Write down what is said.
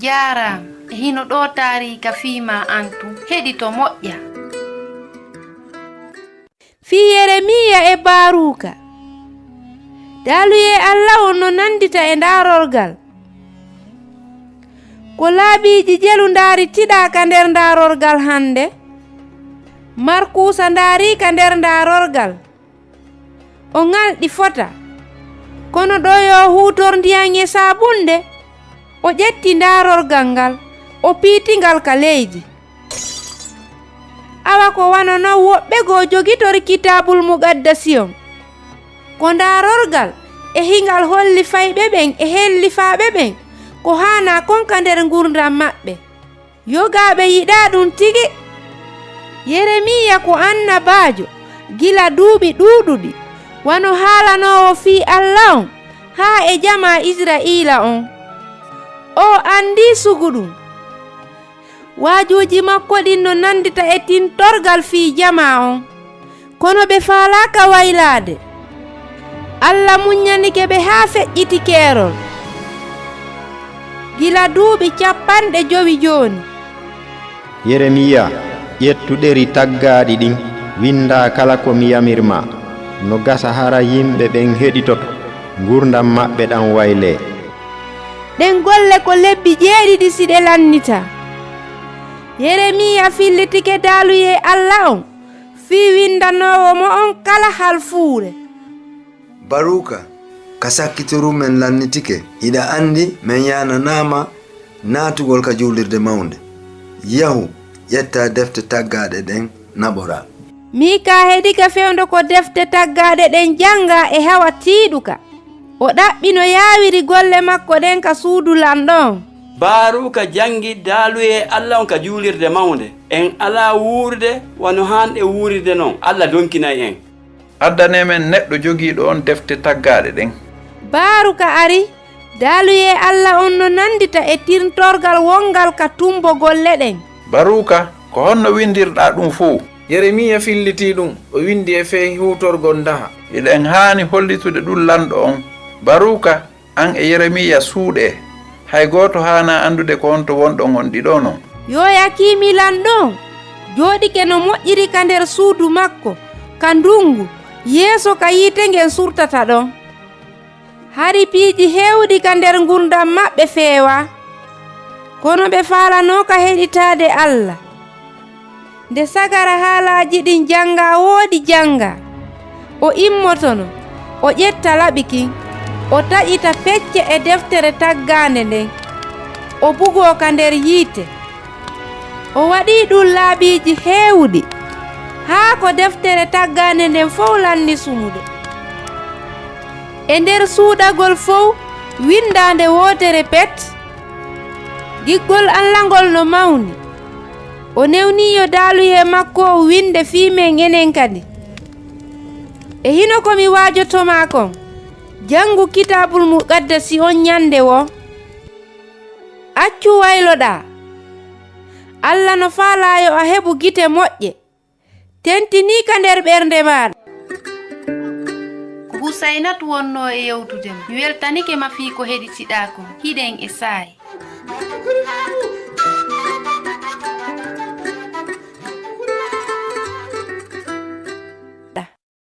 Jaram hino ɗo taarika fiima antu heɗito moƴƴa. Fi Yeremiya e Baruka. Daluye Allah on no nandita e ndaarorgal. Ko laabiiji jelu ndaaritiɗa ka nder ndaarorgal hande. Markusa ndaari ka nder ndaarorgal. O ngalɗi fota. Kono ɗo yo huutor ndiyam e sabunde. O ƴetti ndaarorgal ngal. O piitingal ka leydi. Awa ko wanono woɓɓe go jogitori kitabul muqaddasiyon. Ko ndaarorgal e hingal holli fayɓe ɓen e hellifaaɓe ɓen ko haana konka nder ngurdam maɓɓe. Yogaaɓe yiɗaa ɗum tigi. Yeremiya ko annabaajo gila duuɓi ɗuuɗuɗi wano haalanoowo fii Allah on haa e jama Isra'iila on. O andi sugu ɗum. Waajuuji makko ɗin no nandita e tintorgal fii jama on, kono ɓe faalaaka waylaade. Allah muññanike ɓe haa feƴƴiti keerol. Gila duuɓi 50 jooni. Yeremiya, ƴettu ɗeri taggaaɗi ɗin, winda kala ko mi yamirma, no gasa hara yimɓe ɓen heɗitoto, ngurdam maɓɓe ɗan wayle. Ɗen golle ko lebbi 7 siɗe lannita. Yeremiya fillitike daaluye Allah on, fii windanowo mo on kala halfuure. Baruka, ka sakkitoru men lannitike, ida andi men yananama naatugol ka juulirde mawnde. Yahu ƴetta defte taggaaɗe ɗen naɓora. Mika heɗi ka fewndo ko defte taggaaɗe ɗen janga e hawa tiiɗuka. O ɗaɓɓino yaawiri golle makko ɗen ka suudu lanɗon. Baruka jangi daaluye Allah on ka juulirde mawnde. En ala wuurde wano han e wuurirde non. Allah donkinay en. Addanemen neɗɗo jogiiɗo on defte taggaaɗe ɗen. Baruka ari, daaluye Allah on no nandita e tirtorgal wongal ka tumbo golle ɗen. Baruka, ko honno windirɗa ɗum fuu? Yeremiya filliti ɗum, o windi e fehi huutorgol ndaha. Iɗen haani hollitude ɗum lanɗo on. Baruka, an e Yeremiya suuɗe. Hay gooto haana andude ko honto wonɗo gonɗi ɗo non. Yo yakimi lanɗon, jooɗike no moƴƴiri ka nder suudu makko, ka ndungu, yeeso ka yiite ngen surtata ɗon. Hari piiji heewɗi ka nder ngurdam maɓɓe feewa, kono ɓe faalano ka heɗitaade Allah. Nde sagara haalaaji ɗin janga woodi janga, o immotono, o ƴetta laɓikin, o taƴita pecce e deftere taggaande nden, o bugoo ka nder yiite. O waɗii ɗum laabiiji heewɗi, haa ko deftere taggaande nden fof lanni sumude. E nder suuɗagol fof windaande wootere pet, giggol allangol no mawni. O newniyo daaluye makko o winde fiimen enen kadi. E hino komi waajotoma kon, jangu kitabul muqaddasi on nyande wo. Accu wayloɗa. Allah no faalayo a heɓu gite moƴƴe. Tentini ka nder ɓernde maɗa. Ko Husainatu wonno e yewtudema. Mi weltanike ma fii ko heɗitiɗa kon. Hiɗen e saayi.